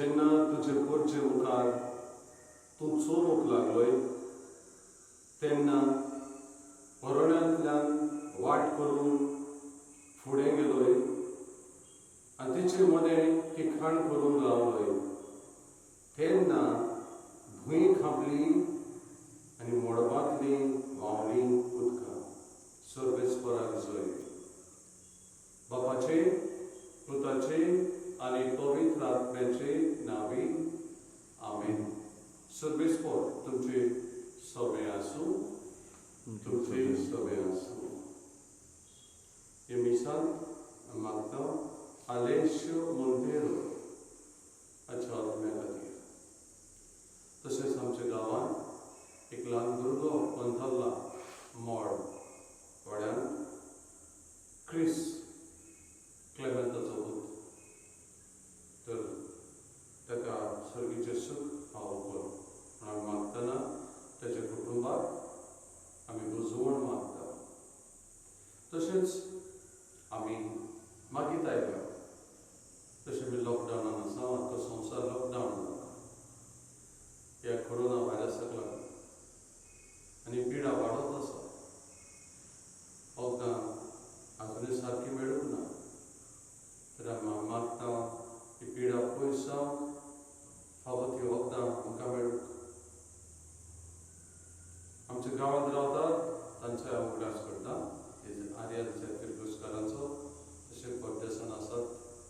जेन्ना तुजे पोरचे मुखार तूं चोरूंक लागलोय तेन्ना मरणांतल्यान वाट करून फुडें गेलोय आनी तिचे मदें तिखाण करून रावलोय तेन्ना भूंय खांपली आनी मोडपांतली व्हांवली उदकां सर्वेस्पराक जय. बापाचे, पुताचे आनी पवित्र आत्म्याचे नांवी आमेन. सर्वेस्पर तुमचे सगळे आसूं, तुमचे सगळे आसूं. हे मिसांत मागता आलेशियो मोंतेरो हाच्या आत्म्या खातीर. तशेंच आमच्या गांवांत एक ल्हान भुरगो पंथरला मोड वाड्यान क्रिस क्लेमेंताचो पूत. तर ताका सर्गीचें सूख हांव करूं म्हण आमी मागतना ताच्या कुटुंबाक आमी बुजवण मागता. तशेंच आमी मागीत आयल्या जशें आमी लॉकडावनान आसा आतां संवसार लॉकडावन जाता ह्या कोरोना व्हायरसाक लागून आनी पिडा वाडत आसा. वखदां आजुनूय सारकी मेळूंक ना. तर आमी मागता ही पिडा पयस जावन फावो ती वखदां आमकां मेळूंक. आमच्या गांवांत रावतात तांचे हांव उगडास करता. आर्यांच्या किर्लोस्कारांचो तशें परदेसान आसात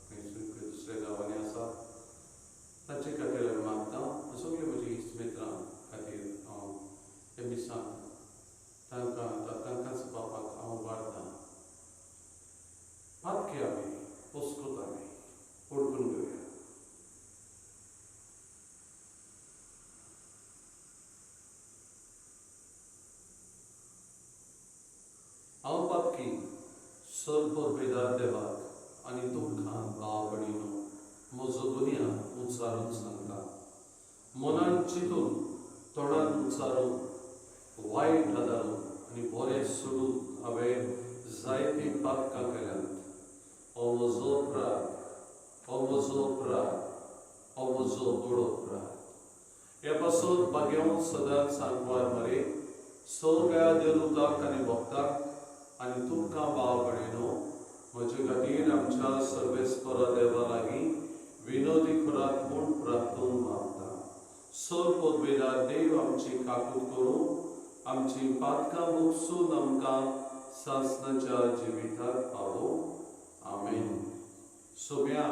खंय दुसऱ्या गांवांनी आसात तांचे खातीर हांव मागता. सगळीं म्हजी इश्ट मित्रां खातीर हांव हे मिसांत तांकांच बापाक हांव उबारतां. मातके आमी पोसकोत आमी ओडकून घेवया. हांव पातकी सर्व बेदार देवाक आनी तुमकां भाव भयणीनो म्हजो दुनिया उच्चारून सांगता. मनान चिंतून तोंडान उच्चारून वायट आदारून आनी बरें सोडून हांवें जायती पातकां केल्यांत. हो म्हजो अपराध, हो म्हजो अपराध, हो म्हजो बडो अपराध. हे पासून बागेवन सदांच सांगवार मरे सगळ्या देवदूतांक आनी भक्तांक आनी तुमकां भाव भयणीनो म्हजे खातीर आमच्या सर्वेस्परा देवा लागीं विनोदी करात म्हूण प्रार्थना मागता. सर्व बेदार देव आमची काकूट करून आमची पातकां मुगसून आमकां सासणाच्या जिविताक पावो. आमेन. सोम्या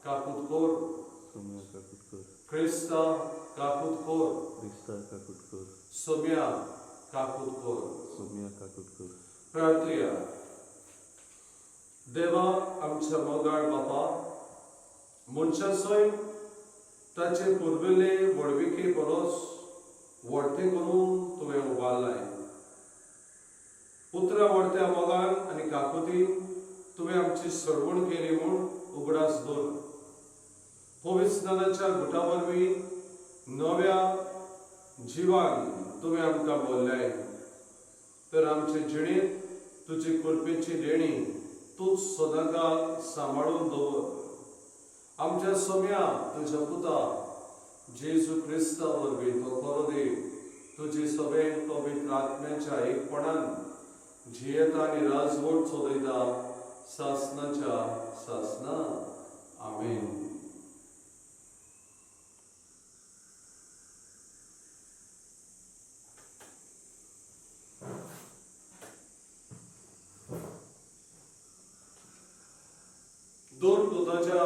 काकूट कोर, क्रिस्ता काकूट कोर, सोम्या काकूट कोर. प्रार्थया. देवा आमच्या मोगाळ बापा, मनशाचोय ताचे पुर्विल्ले व्हडविके परस व्हडते करून तुवें उबारलाय. पुत्रा व्हडत्या मोगान आनी काकुतीन तुवें आमची सडवण केली म्हूण उगडास दवर. पवित्र स्नानाच्या गुटा वरवीं नव्या जिवान तुवें आमकां भरल्याय. तर आमचे जिणेंत तुजी कृपेची देणी तूंच सदांकाळ सांबाळून दवर. आमच्या सोम्या तुज्या पुता जेजू क्रिस्ता वरवीं तो खरो देव तुजी सगळें पवित्र आत्म्याच्या एकपणान जियेता आनी राजवट चलयता सासणाच्या सासना. आमेन. दोन दूताच्या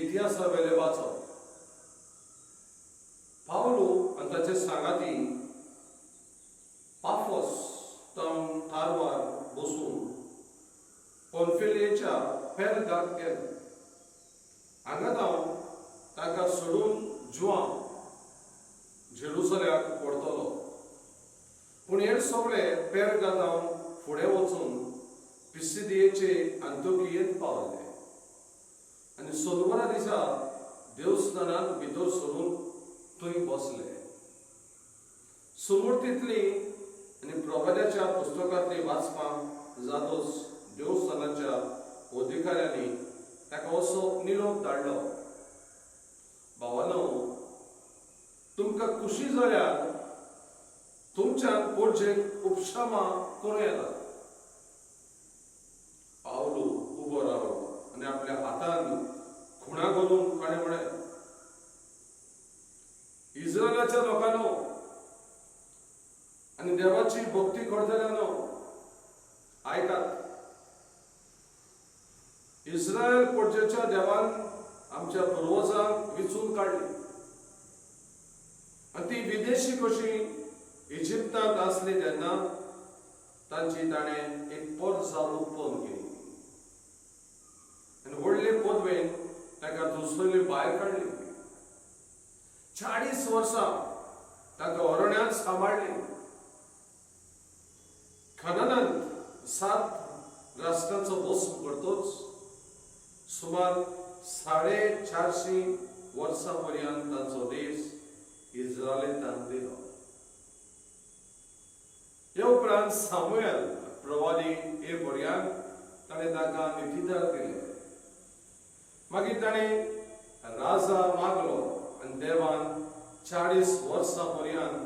इतिहासा वेले वाचप. पावलो आनी ताचे सांगाती पाफोस तावन तारवार बसून पंफिलियेच्या पेरगाक गेले. हांगा ताका सोडून जुआंव जेरुसलेमाक पडतलो. पूण हे सगळे पेरगा जावन फुडें वचून पिसिदियेचे अंतोकियेंत पावले आनी सोनवरा दिसा देवस्थानांत भितर सरून थंय बसले. समोर तितली आनी प्रभादाच्या पुस्तकांतली वाचपाक जातोच देवस्थानाच्या अधिकाऱ्यांनी ताका असो निरोप धाडलो. खुशी जाल्यार तुमच्यान पोरजेक उपशमा करूं येता. पावलो उबो रावलो आनी आपल्या हातान खुणा घालून ताणें म्हळें, इस्रायलाच्या लोकांनो आनी देवाची भक्ती करतल्यांनो, आयकात. इस्रायल पोरजेच्या देवान आमच्या पुर्वजांक विचून काडली आनी ती विदेशी कशी इजिप्तांत आसली तेन्ना तांची ताणें एक परजा उत्पन्न केली आनी व्हडले पदवेन ताका दुसरी भायर काडली. 40 वर्सां ताका अरण्यांत सांबाळली. खनानांत 7 राष्ट्रांचो बसून करतोच सुमार 450 वर्सां पर्यंत तांचो देश इस्रायलांत दिलो. हे उपरांत सामुएल प्रवादी हे पर्यंत ताणें ताका नितीदार केले. मागीर ताणें राजा मागलो आनी देवान 40 वर्सां पर्यंत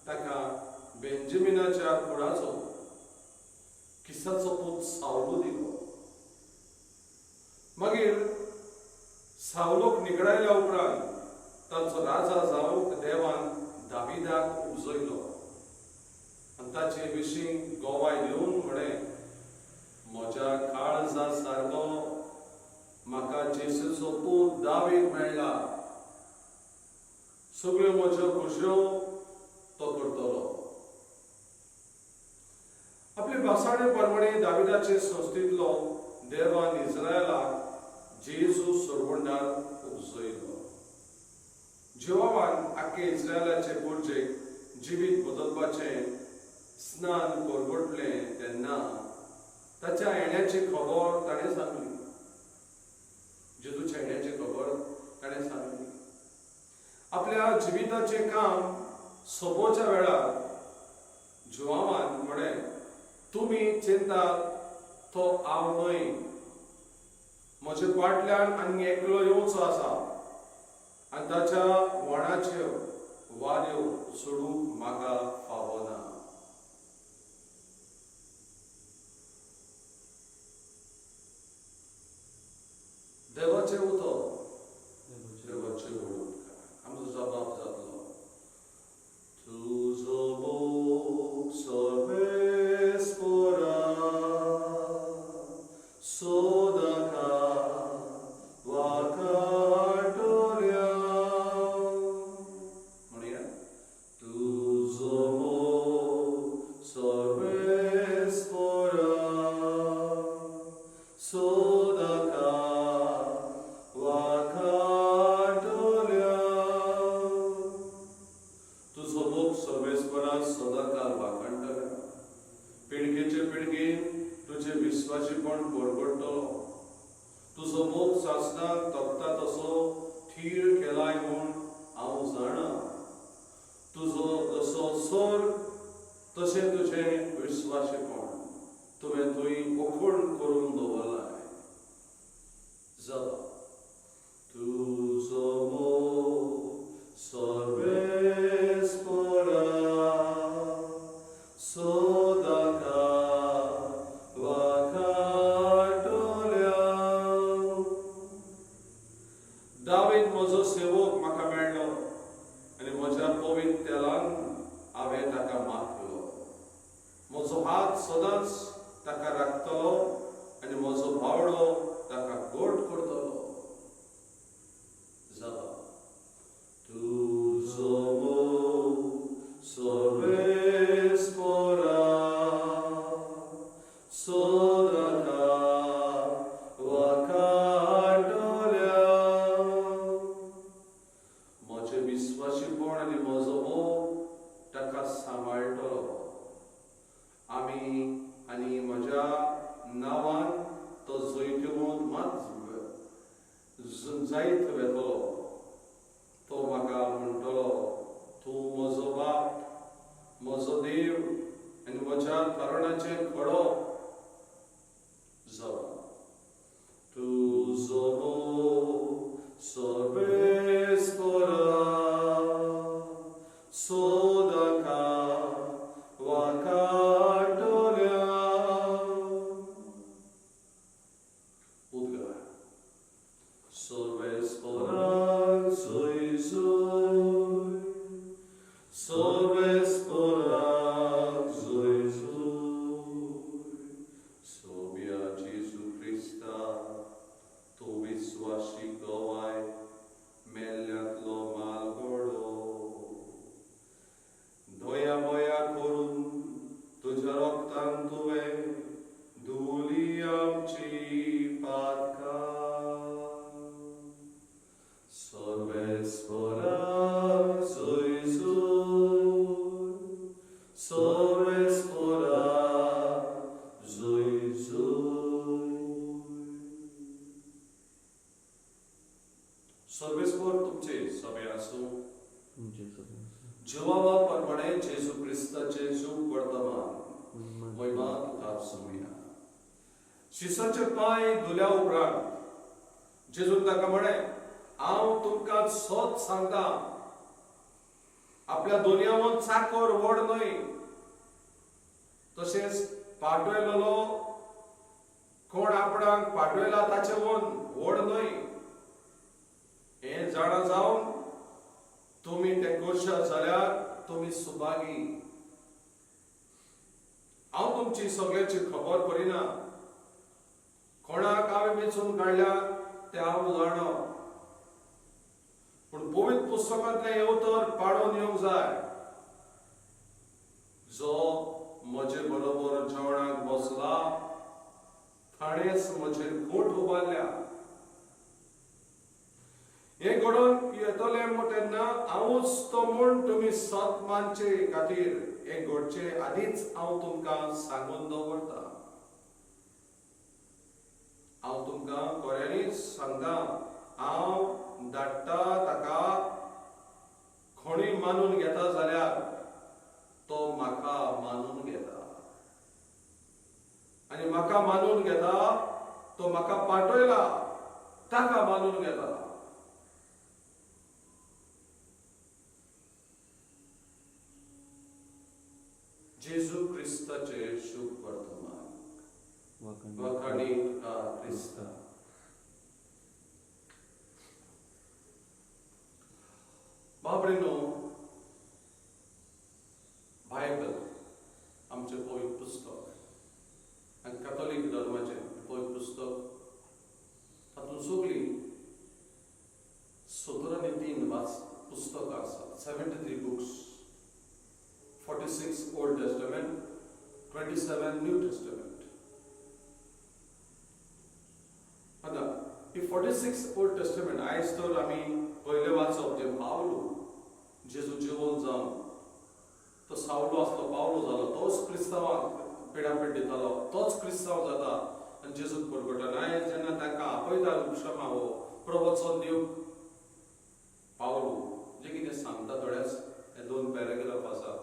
ताका बेंजमिनाच्या कुळाचो किसाचो पूत सावलो दिलो. मागीर सावलोक निगडायल्या उपरांत ताचो राजा जावंक देवान दाविदाक उपजयलो आनी ताचे विशीं गोवाय दिवन म्हळें, म्हज्या काळजा सारको म्हाका जेसूचो पूत दावीद मेळ्ळा. सगळ्यो म्हज्यो खुशयो तो करतलो. आपले भासाणे परमणे दाविदाचे संस्थेंतलो देवान इस्रायलाक जेजू सोडवंडार उपजयलो. जेवान आख्खे इस्रायलाचे पोरजेक जिवीत बदलपाचें स्नान परगटलें तेन्ना ताच्या येण्याची खबर ताणें सांगली. जेजूच्या येण्याची खबर ताणें सांगली. आपल्या जिविताचें काम सोंपोवच्या वेळार जोआवान म्हळें, तुमी चिंतात तो हांव न्हय. म्हजे फाटल्यान आनी एकलो येवचो आसा आनी ताच्या वणाच्यो वाऱ्यो सोडूंक म्हाका फावना. देवाचें उतर, देवाचें उलोवप. आमचो जबाब जातलो, तुजो मोग सर्वेस्परा सोदका वाकाटोल्या. म्हणया, तुजो मोग सर्वेस्परा सोदका वाकाटोल्या. तुजो मोग सर्वेस्परा सदाकाल वाकाटल्या. पिळगेचे पिळगेन तुझे विश्वासीपण परगडटलो. तुजो मोग सासणाक तपता तसो थीर केलाय म्हूण हांव जाणा. तुजो जसो स्वर्ग तशें तुजें विश्वासीपण तुवें थंय ओखण करून दवरलाय. जाता, तुजो मोग सर्वेस्परा सोदका वाकाटोल्या. दावीद म्हजो सेवक म्हाका मेळ्ळो आनी म्हज्या पवित्र तेलान हांवें ताका माखलो. म्हजो हात सदांच ताका राखतलो आनी म्हजो भावडो ताका गोड करतलो. जाता, तुजो मोग सर्वेस्परा सोदका वाकाटोल्या. म्हजें विश्वासीपण आनी म्हजो मोग ताका सांबाळटलो. आमी आनी म्हज्या नांवान तो जैतून मात जायत वेतलो. तो म्हाका म्हणटलो, तूं म्हजो बाप, म्हजो देव आनी म्हज्या तरणाचें खडो. जाता, तुजो मोग सर्वेस्परा सर्वेस्पर तुमचे सभे आसूं तुमचे सगळे जिवावा परमाणे जेजू क्रिस्ताचे शुभ वर्तमान महिमा तुका सोमिया शिसाचे पांय धुल्या उपरांत जेजून ताका म्हणे हांव तुमकां सत सांगता आपल्या दोनयावन चाकर व्हड न्हय तशेंच पाटवयलो कोण आपणाक पाटवयला ताचे वन व्हड न्हय हे जाणा जावन तुम्ही ते गोश्य जाल्यार तुम्ही सुभागी हांव तुमची सगळ्याची खबर करिना कोणाक हांवें वेचून काडल्या ते हांव जाणा पूण पवित्र पुस्तकांतले येवतर पाडून येवंक जाय जो म्हजे बरोबर जेवणाक बसला ताणेच म्हजेर खोट उबारल्या हे घडोवन येतले तेन्ना हांवूच तो म्हूण तुमी सत मानचे खातीर हे घडचे आदींच हांव तुमकां सांगून दवरता हांव तुमकां खऱ्यांनीच सांगता हांव धाडटा ताका कोणी मानून घेता जाल्यार तो म्हाका मानून घेता आनी म्हाका मानून घेता तो म्हाका पाठयला ताका मानून घेता जेजू क्रिस्ताचे शुभ वर्तमान वखाणी तुका क्रिस्ता बाबरेनो बायबल आमचे पवित्र पुस्तक आनी कॅथॉलिक धर्माचे पवित्र पुस्तक तातूंत सगळी 17 पुस्तकां आसात 73 books 46 Old Testament, 27 New Testament. आता ही 46 Old Testament आयज तर आमी पहिले वाचप जे पावलो जेजू जिवोन जावन तो सावलो आसलो पावलो जालो तोच क्रिस्तावांक पिडापेड दितालो तोच क्रिस्तांव जाता आनी जेजूक परगटन आयज जेन्ना तांकां आपयता उपशमा हो प्रवचन दिवंक पावलो जे कितें सांगता थोडेच हे 2 पॅराग्राफ आसा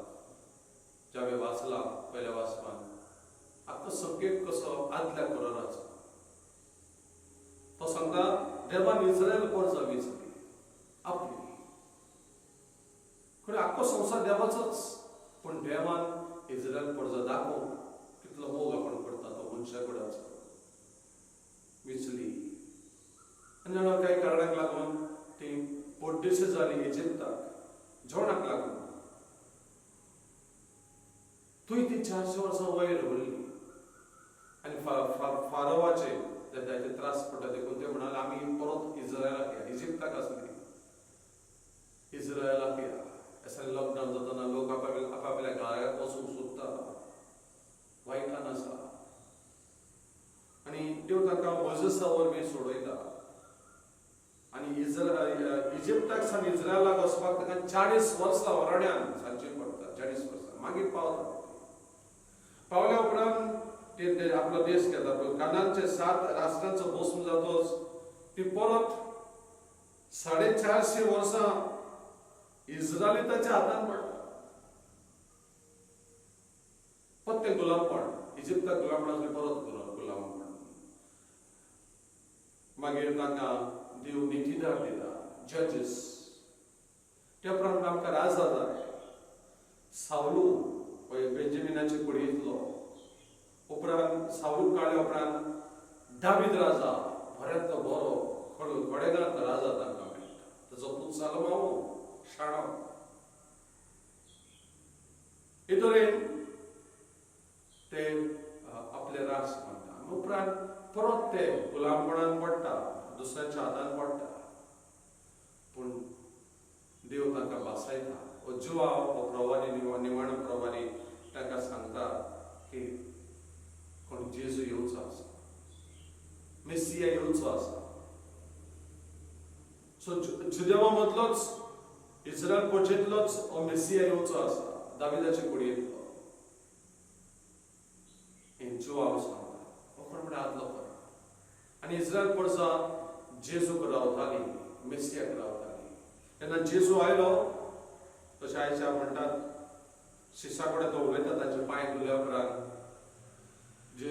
जे हांवें वाचला पयल्या वाचपान आख्खो संकेत कसो आदल्या कोरानाचो तो सांगता देवान इस्रायल परजा विचली आपली खरें आख्खो संवसार देवाचोच पूण देवान इस्रायल परजा दाखोवंक कितलो मोग आपण करता तो मनशा कडेन विचली आनी जाणा कांय कारणाक लागून ती पोड्डेशी जाली इजिप्ताक जेवणाक लागून तुय ती 400 वर्सां वयर उरली आनी फारोवाचे ताचे त्रास पडटा देखून ते म्हणाले आमी परत इस्रायलाक या इजिप्ताक आसली इस्रायलाक या अशें लॉकडावन जाताना लोक आपापल्या घराक वचूंक सोदता वायटान आसा आनी देव ताका मोजेसा वरवीं सोडयता आनी इजिप्ताक सावन इस्रायलाक वचपाक ताका 40 वर्सां वराड्यान सांगची पडटा 40 वर्सां मागीर पावता पावल्या उपरांत ते आपलो देश घेता कानानचे 7 राष्ट्रांचो भस्म जातोच ती परत 450 वर्सां इस्रायलिताच्या हातान पडटा परत ते गुलामपण इजिप्ताक गुलामपण परत गुलामपण मागीर तांकां देव नितीदार दिता जजीस त्या उपरांत आमकां राजा जाय सावलू बेंजमिनाचे कुडींतलो उपरांत सावलूक काडल्या उपरांत दावीद राजा बऱ्यांतलो बरो खडेगांत राजा तांकां मेळटा ताचो पूत सलोमाव शाणो हे तरेन ते आपले राज मानता उपरांत परत ते गुलामपणान पडटा दुसऱ्यांच्या हातान पडटा पूण देव तांकां बासायता हो जुवा हो प्रवादी निमाणो प्रवादी तांकां सांगता की कोण जेजू येवचो आसा मेसिया येवचो आसा सो जुदेवा मदलोच इस्रायल पोचेंतलोच हो मेसिया येवचो आसा दाविदाचे कुडयेंतलो हे जुवा सांगता हो कोण म्हणल्यार आदलो खरो आनी इस्रायल परसा जेजूक रावताली मेसियाक रावताली. तेन्ना जेजू आयलो तशें आयच्या म्हणटात शिशा कडेन तो उलयता ताचे पांय धुल्या उपरांत जे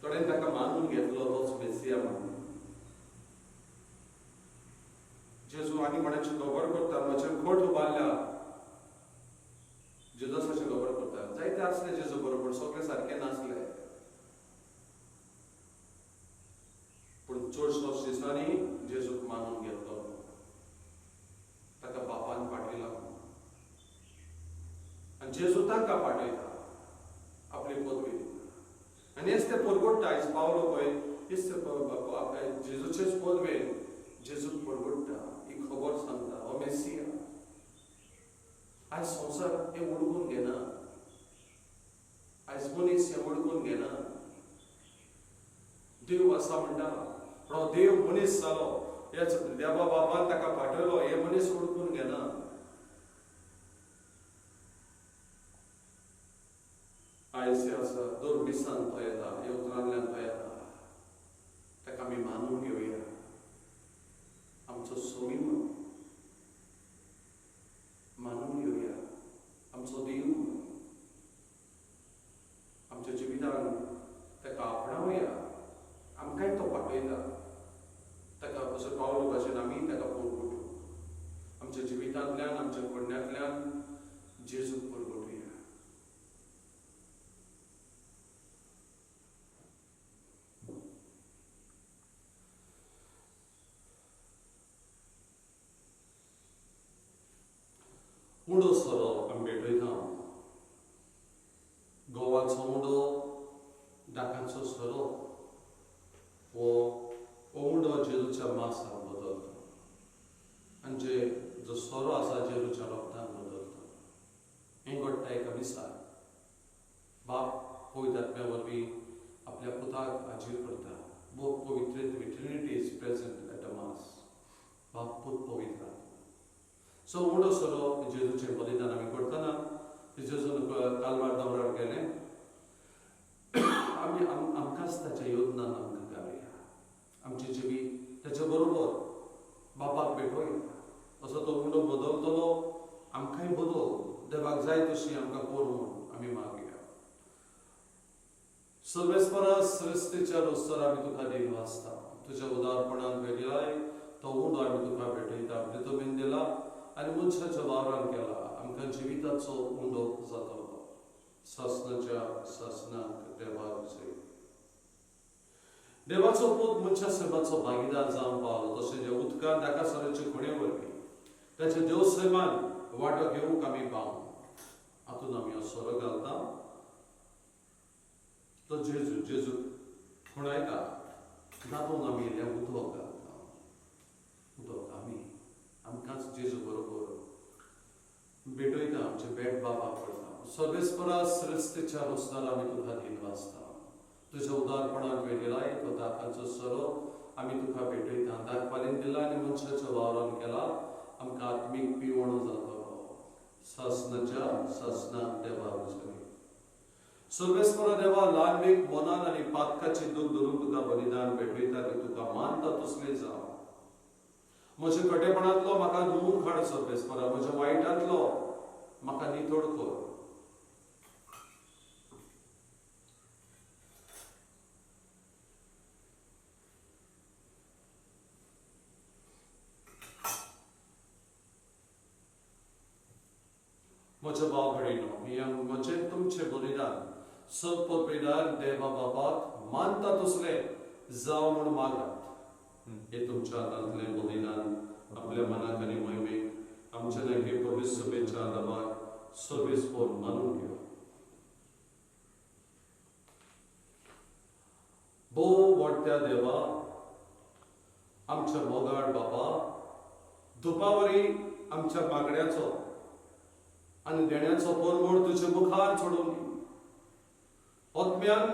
थोड्यान ताका मानून घेतलो तोच मेसिया म्हणून. जेजू आनी कोणाची खबर करता म्हजें खोट उबारल्या जेजसाची खबर करता. जायते आसले जेजू बरोबर, सगळे सारके नासले, पूण चडशो शिसांनी जेजूक मानून घेतलो. ताका बापान पाठयला आनी जेजू तांकां पाठयता, आपली पदवी दिता. आनी हेच ते परगडटा. आयज पावलो पळय, हेच जेजूचेच पदवेन जेजूक परगडटा, ही खबर सांगता हो मेसिया. आयज संवसार हे उडकून घेना, आयज मनीस हे उडकून घेना. देव असा म्हणटा, पण देव मनीस जालो, हेच देवा बापान ताका पाठयलो, हे मनीस उडकून घेना. आयज हे आसा दुर्मिसान तो येता, हे उतरांतल्यान तो येता, ताका आमी मानून घेवया. आमचो सोयीम मानून घेवया, आमचो देव आमच्या जिवितान ताका आपणावया. आमकांय तो पाठयता, ताका असो पावलो भाशेन आमी ताका परगटू. आमच्या जिवितांतल्यान, आमच्या पुण्यांतल्यान जेजूक परगटुया. उंडो सोरो आमी भेटयता. गोवाचो उंडो, डाकांचो सोरो हो उंडो जेजूच्या मांसान बदलता. आनी जो सोरो आसा जेजूच्या रोगतान बदलता. हें घडटा एका दिसा. बाप पवित्र आत्म्या वरवीं आपल्या पुताक हाजीर करता. बोथ पवित्र Trinity is present at the mass. बाप, पूत, पवित्र आत्मा. सो उंडो सोरो जेजूचें बलिदान आमी करतना जेजून कालवार दोंगरार गेलें. आमी आमकांच ताच्या योजनान आमकां घालुया. आमची जिवीत ताचे बरोबर बापाक भेटोया. असो तो उंडो बदलतलो, आमकांय बदल देवाक जाय तशी आमकां कर म्हूण आमी मागुया. सर्वेस्परा सृश्टीच्या रोस्तर आमी तुका दिन वाचता. तुज्या उदारपणान वेगळाय तो उंडो आमी तुका भेटयता. प्रितमेन दिला आनी मनशाच्या वावरान केला. आमकां जिविताचो उंडो जातलो. सासणाच्या सासणाक देवाक जय. देवाचो पूत मनशा सेवाचो भागीदार जावन पावलो. तशें जे उदकान ताका सराचे खुणे वरवीं ताचे देव सैमान वांटो घेवंक आमी पावूं. हातून आमी हो सोरो घालता. तो जेजू खुणायता. तातूंत आमी इल्लें उदक घालता. उदक आमकांच जेजू बरोबर भेटयता. आमचे भेट बापाक करता. सर्वेस्परा सृश्टीच्या रोस्तार आमी तुका दिन वाचता. तुज्या उदारपणान वेगळाय तो दाखांचो सोरो आमी तुका भेटयता. दाखपालीन दिला आनी मनशाच्या वावरान केला. आमकां आत्मीक पिवण जातलो. सासणाच्या सासणाक देवाक जय. सर्वेस्परा देवा, ल्हानवेक मनान आनी पातकाची दूख धरून तुका बलिदान भेटयता की तुका मानता तसलें जावं. म्हज्या कटेपणांतलो म्हाका धुवून काड सर्वेस्परा. म्हज्या वायटांतलो म्हाका नितळ कर. म्हज्या भाव भयणीनो, ही म्हजें तुमचें बलिदान सत्पदवीदार देवा बापाक मानता तसलें जावं म्हूण मागात. हे तुमच्या हातांतलें बलिदान आपल्या मनाक आनी मोहिमेक आमच्या नखे पवित्र सभेच्या आदाराक सर्वेस्पर मानून घेवं. भोव व्हडट्या देवा, आमच्या मोगाळ बापा, दुपावरी आमच्या मागण्याचो आनी देण्याचो परमोड तुजे मुखार चडोवन दी. ओतम्यान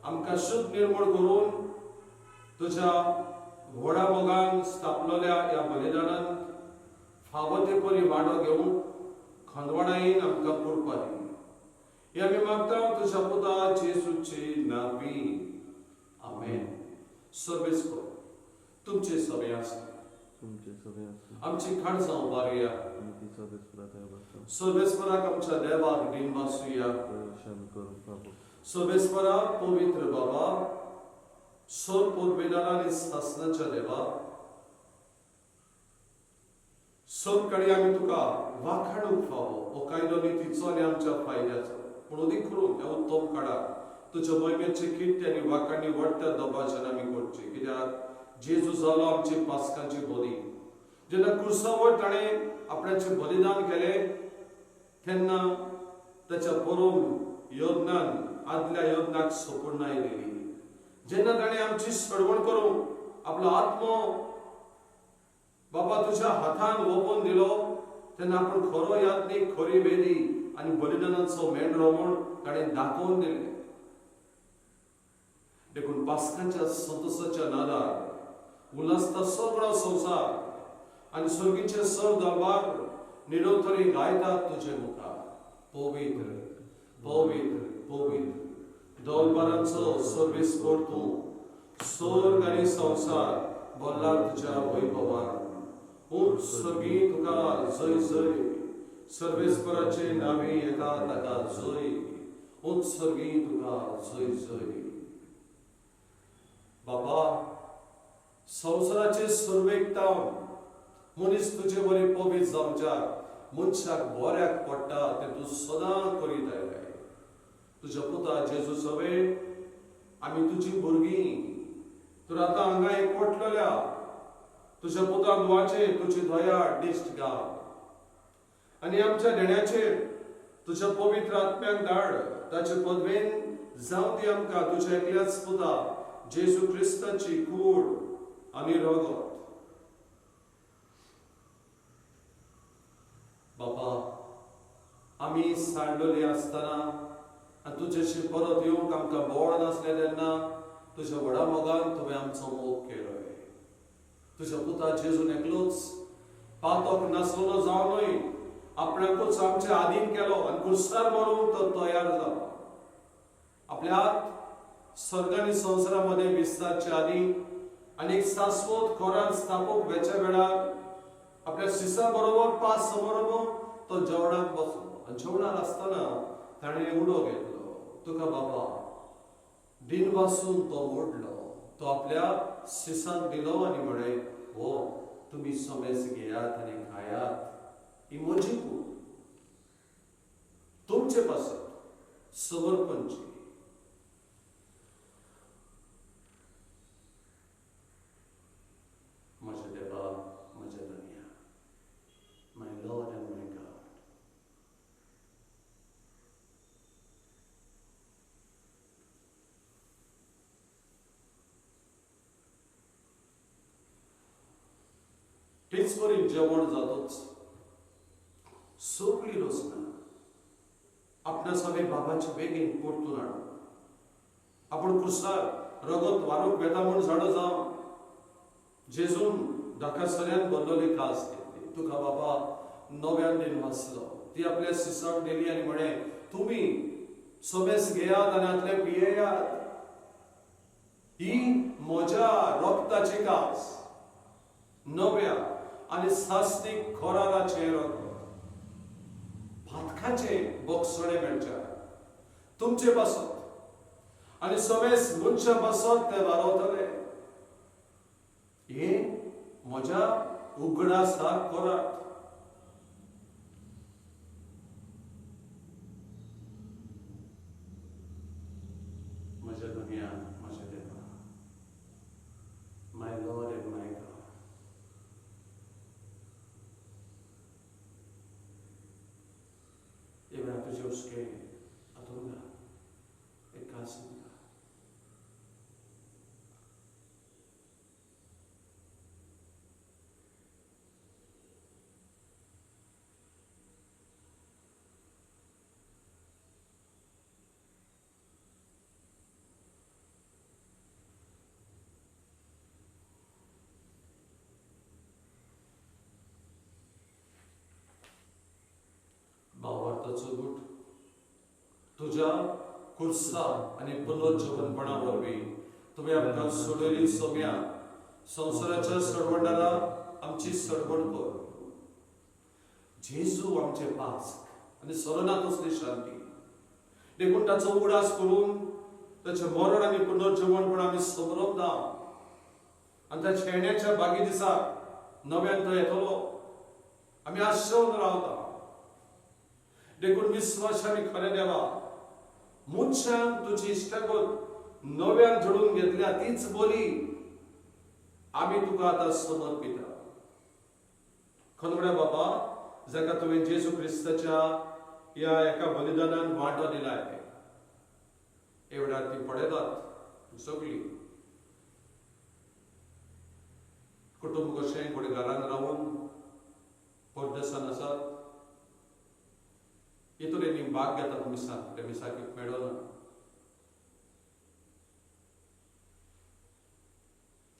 आमकां शुद्ध निर्मळ करून तुज्या व्हडा मोगान स्थापलेल्या ह्या बलिदानांत फावो ते परी वांटो घेवंक खंदवणायेन आमकां पुरपा दी. हे आमी मागता तुज्या पुता जेजूचे नांवी. आमेन. सर्वेस्पर तुमचे सभे आसा. तुमचे सगळे आसूं आमची काळजां उबारुया. आनी ती सर्वेस्परात आसा सर्वेस्पराक आमच्या देवाक दिन वासुया. शांत करून बाबू सर्वेस्परा पवित्र बाबा, सोर पोरबेदार आनी सासणाच्या देवा, सोबकडे आमी तुका वाखाणूक फावो हो कायदो नितीचो आनी आमच्या फायद्याचो. पूण उदीक करून ह्या उत्तम काळाक तुज्या महिमेचे किट्टे आनी वाखाणी वाडट्या दबाच्यान आमी करचे. कित्याक जेजू जालो आमची पासकांची बली. जेन्ना क्रुसावर ताणें आपणाचें बलिदान केलें तेन्ना ताच्या परम योजनान आदल्या योजनाक सोपूर्णाय दिली. जेन्ना ताणें आमची सोडवण करून आपलो आत्मो बाबा तुज्या हातान ओपून दिलो तेन्ना आपूण खरो यात्नीक, खरी वेदी आनी बलिदानाचो मेंढरो म्हूण ताणें दाखोवन दिलें. देखून पासकांच्या संतोशाच्या नादार उलसता सगळो संवसार आनी स्वर्गीचे सर दरबार निरंतरी गायतात तुजे मुखार. पवित्र पवित्र पवित्र दरबारांचो सर्वेस्पर तूं. स्वर्ग आनी संवसार भरला तुज्या वैभवान. उंच स्वर्गी तुका जय जय. सर्वेस्पराचे नावे येता ताका जय. उंच स्वर्गी तुका जय जय. बाबा, संवसाराचे सर्वेकतावन मनीस तुजे वरी पवित्र जावच्याक मनशाक बऱ्याक पडटा तें तूं सदां करीत आयलाय. तुज्या पुता जेजू सवे आमी तुजी भुरगीं. तर आतां हांगा एकवटलेल्या तुज्या पुताक वाचे तुजी दया दिश्ट घाल आनी आमच्या देण्याचेर तुज्या पवित्र आत्म्याक धाड. ताचे पदवेन जावं ती आमकां तुज्या एकल्याच पुता जेजू क्रिस्ताची कूड आनी रगत. बाबा, आमी सांडलोली आसतना आनी तुजेशी परत येवंक आमकां बोड नासलें तेन्ना तुज्या व्हडा मोगान तुवें आमचो मोग केलोय. तुज्या पुता जेजून एकलोच पातोक नासलो जावनूय आपणाकूच आमचे आधीन केलो आनी क्रुसार मरूंक तो तयार जालो. आपल्याक स्वर्ग आनी संवसारामध्ये विस्तारचे आदी आनी एक शाश्वत खोराक स्थापक वेच्या वेळार आपल्या शिसा बरोबर पास समोर तो जेवणाक बसलो. आनी जेवणाक आसतना ताणें उडो घेतलो. तुका बाबा दिन वासून तो मोडलो. तो आपल्या शिसांक दिलो आनी म्हळें, हो तुमी सोमेस घेयात आनी खायात. ही म्हजी कूड. तुमचे पासत समर्पणची. म्हजे देवा, म्हजे धन्या, माय लॉर्ड एंड माय गॉड. तेच परी जेवण जातोच सोपली रोसना आपणा सगळे बाबाचे बेगीन परतून हाडून आपूण क्रुसार रगत वारूंक वेता म्हूण झाडो जावन जेजून दाकासऱ्यान बदलली कास घेतली. तुका बाबा नव्यान दिन वाचलो. ती आपल्या शिसाक दिली आनी म्हळें, तुमी सोमेस घेयात आनी आतले पियेयात. ही म्हज्या रोगताची कास. नव्या आनी सास्तीक खोराकाचे रगत. भातकाचे बोगसणे मेळच्या तुमचे बसत आनी सोमेस मनशा बसत ते वारवतले. हे म्हज्या उगडासाक करात. म्हज्या दुनिया, म्हज्या देवा, माय लॉर्ड एंड माय गॉड. Even tuझे उसके अतुंगा एक कासिंगा. भावार्थाचो गुट तुझ्या खुर्सा आणि पुनरुज्जीवनपणा वरवीं तुवें आमकां सोडयली सोम्या संवसाराच्या सडवंडारा आमची सडबड कर. जेजू आमचे पास आणि सरोनात असली शांती देखून ताचो उडास करून ताचे मरण आणि पुनर्जीवन पण आम्ही समरप ना आणि त्या शेण्याच्या बागी दिसा नव्यान तो येतलो आम्ही आश्रवून रावता देखून विश्वासाने खरे देवा मुच्छान तुझी इष्टगत नव्यान जोडून घेतल्या तीच बोली आम्ही तुका आता समर्पिता. खनगड्या बाबा जाका तुवें जेजू क्रिस्ताच्या या एका बलिदानान वांटो दिलाय एवढ्या ती पडयतात सगळी कुटुंब कशें कोणी घरान रावून परदेसान आसात इतुलेनी भाग घेतात मिसाक त्या मिसाकीक मेळना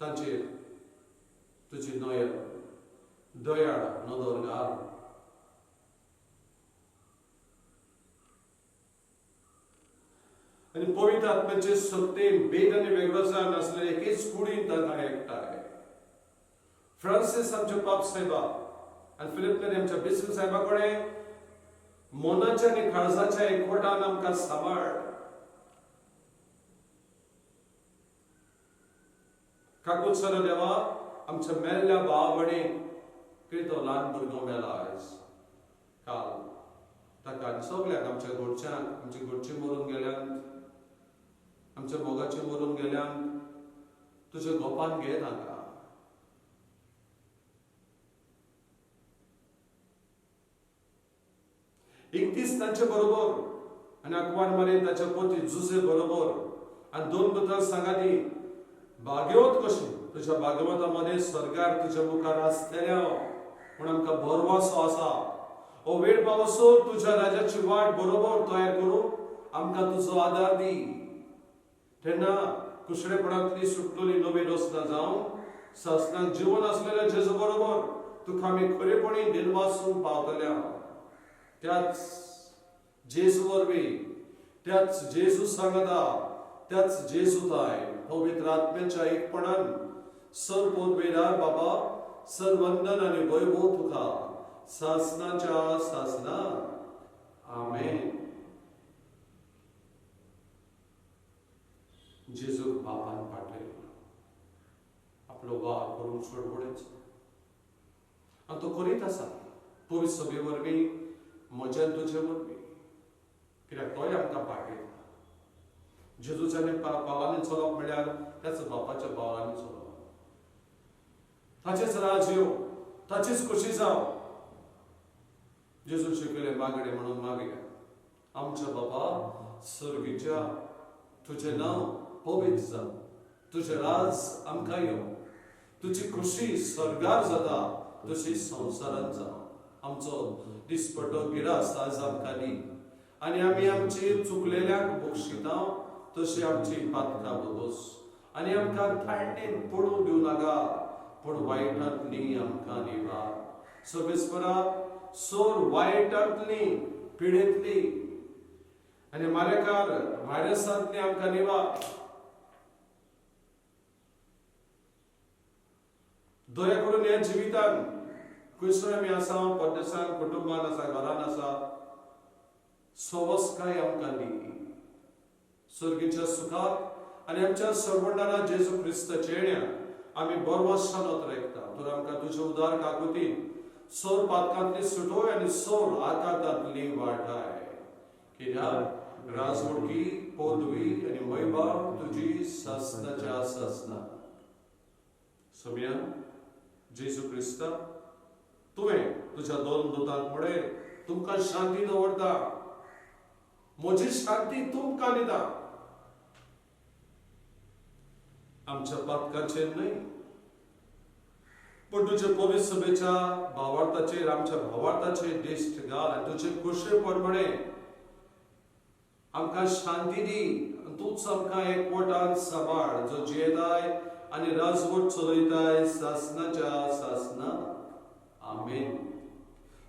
तांचेर तुजी दयाळ नदर घाल. आणि पवित्र आत्म्याचे सत्तेन बेग आणि वेगळोसार नासलेले एकेच कुडीन तांकां एकठांय. फ्रांसीस आमचे पाप साहेबा आणि फिलिप नेरी आमच्या बिस्ल साहेबा कडेन मोनाच्या आणि काळजाच्या एकवटान आमकां सांबाळ. काकूत्सर देवा आमच्या मेल्ल्या भाव भयणीक कितें तो ल्हान भुरगो मेला आयज काल ताका आनी सगळ्यांक आमच्या घरच्यांक आमची घरची मरून गेल्यांक आमच्या मोगाची मरून गेल्यांक तुजे गोपान घे तांकां. एक दीस तांचे बरोबर आणि अकवान मारीन ताच्या पोती जुसे बरोबर आणि 2 पुत्र सांगाती भाग्यवत कशी तुझ्या भागवतामध्ये स्वर्गार तुझ्या मुखार आसतल्या म्हूण आमकां भरवसो आसा. ओ वेळ पावसो तुझ्या राजाची वाट बरोबर तयार करून आमकां तुजो आदार दी. तेन्ना कुशळेपणांतली सुटलेली नवी रचना जावन सासणाक जीवन असलेल्या जेजू बरोबर तुका आमी खरेपणी निर्वासून पावतल्या. त्याच जेजू वरवीं त्याच जेजू सांगता त्याच जेजूताय पवित्र आत्म्याच्या एकपणान सर्वोदवेदार बाबा सर्वंदन आणि वैभव तुका सासनाच्या सासना. आमेन. जेजू बापान पाठयलो आपलो वार करून सोडवडेच आणि तो करीत आसा पवित्र सभे वरवीं म्हज्या तुजे वरवीं कित्याक तोय आमकां पाठयता. जेजूच्यानी भावांनी चलप म्हळ्यार त्याच बापाच्या भावांनी चलप. ताचेच राज येव ताचीच खुशी जाव. जेजू शिकयले मागणे म्हणून मागया. आमच्या बाबा सर्गीच्या तुझे नाव पवित्र जाव. तुझे राज आमकां येव. तुझी खुशी स्वर्गार जाता तशी संवसारांत जाव. आमचो दिसपटो गिरास आज आमकां दी आनी आमी आमची चुकलेल्यांक बक्षिता तशी आमची पातकां बदोस आनी आमकां थाळणेन पडूं दिवं नाका पूण वायटांतली आमकां निवार. सर्वेस्परा सोर वायटांतली पिडेंतली आनी मारेकार व्हायरसांतली आमकां निवार. दया करून ह्या जिवितान खंयसर आमी आसा परदेसान कुटुंबान आसा घरान आसा सवस्काय आमकां दी. सर्गीच्या सुखाक आनी आमच्या सर्वंडारा जेजू क्रिस्ताचे येण्याक आमी बरवशान रेखता. तर आमकां तुजे उदार काकुतीन सोर पातकांतली सुटोय आनी सोर आकांतांतली वाटाय. कित्याक राजवडकी पदवी आनी वैभव तुजी सासनाच्या सासना. सोम्या जेजू क्रिस्ता तुवें तुज्या 2 दुतांक म्हळें तुमकां शांती दवरता. म्हजी शांती तुमकां दिता. आमच्या पातकाचेर न्हय पूण तुजे पवित्र सभेच्या भावार्थाचेर आमच्या भावार्थाचेर दिश्ट घाल आनी तुजे कुशे परमणे आमकां शांती दी. तूच आमकां एकवटान सांबाळ जो जेदाय आनी राजवट चलयताय सासनाच्या सासना. आमेन.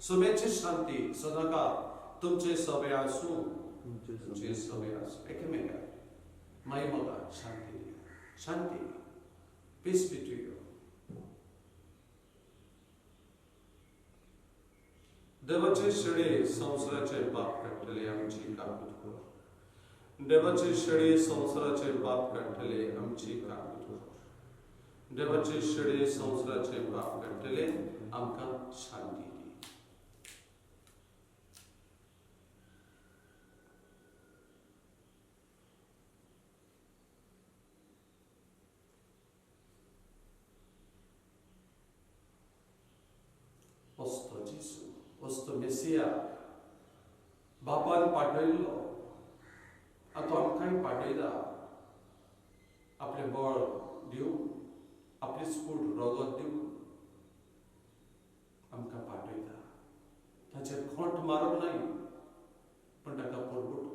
सभेची शांती सदांकाळ तुमचे सभे आसूं तुमचे सभे आसूं. एकामेकाक माई मोगा शांती शांती. Peace be to you. देवाचे शेळे संवसाराचे पाप काढले आमची काकूत कर. देवाचे शेळे संवसाराचे पाप काढले आमची काकूत कर. देवाचे शेळे संवसाराचे पाप काढले आमकां शांती दी. वस्तो जेसू, वस्तो मेसिया, बापान पाठयल्लो तो आमकांय पाठयता. आपले बळ दिवन, आपली स्फूट रगत दिवन आमकां पाठयता. ताचेर खोंट मारूंक नाही, पण ताका परगटूंक.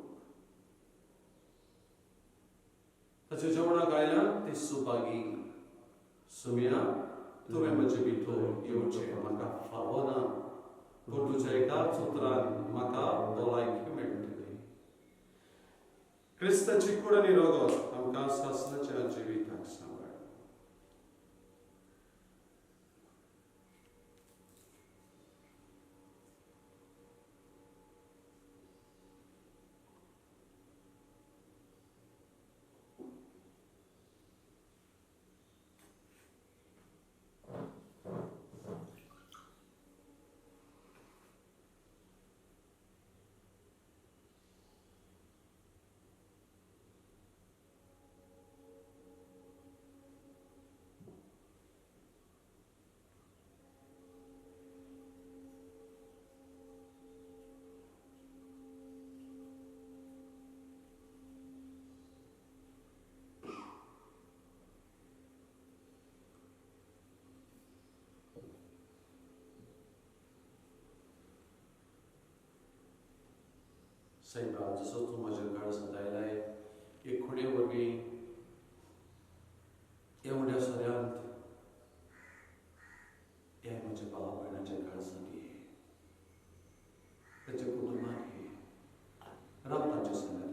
ताच्या जेवणाक आयल्यान ती सुपागी सुमिया, तुवें म्हजे भितर येवचें म्हाका फावना, पूण तुज्या एकाच उतरान म्हाका भलायकी मेळटली. क्रिस्ताची कूड आनी रगत आमकां सासणाच्या जिविताक सांबाळ. सायबा, जसो तूं म्हज्या काळजांत आयलाय, एक खुणे वरवीं एवढ्या सऱ्यांत हे म्हज्या भाव भयणाच्या काळजांत ये. ताच्या कुटुंबाक ये. राव तांच्या संगता.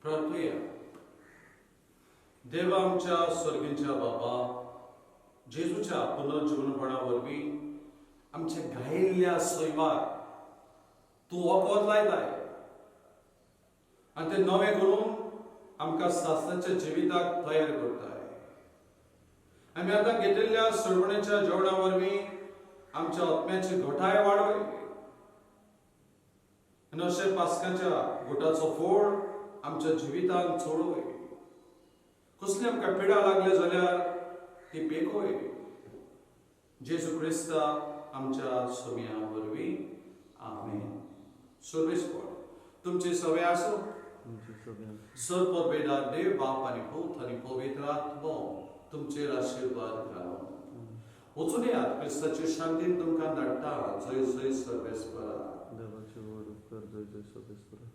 प्रार्थूया. देव आमच्या स्वर्गीच्या बाबा, जेजूच्या पुनर्जीवनपणा वरवीं आमच्या घायिल्ल्या सोयवाक तूं वखद लायताय आनी तें नवें करून आमकां सासणाच्या जिविताक तयार करताय. आमी आतां घेतिल्ल्या सरवण्याच्या जेवणा वरवीं आमच्या आत्म्याची घोटाय वाडय आनी अशें पास्काच्या गुटाचो फोड आमच्या जिवितांत चोडवय. कसली आमकां पिडा लागल्या जाल्यार ती पेकय. जेजू क्रिस्ता आमच्या सोम्या वरवीं. आमेन. सर्वेस्पर तुमची सवय आसूं. सर्ववेदार देव बाप आनी पूत आनी पवित्र आत्मो तुमचेर आशिर्वाद घालूं. वचून येयात. क्रिस्ताची शांतीन तुमकां धाडटा. जय जय सर्वेस्परा. देवाचे वड कर. जय जय सर्वेस्परा.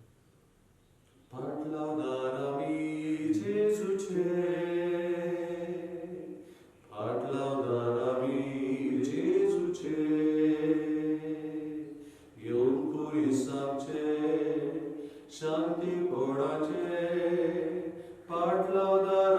फाटलावदार आमी जेजूचे, फाटलावदार आमी जेजूचे, घेवन पुरीस आमचे शांती पडाचे. फाटलावदार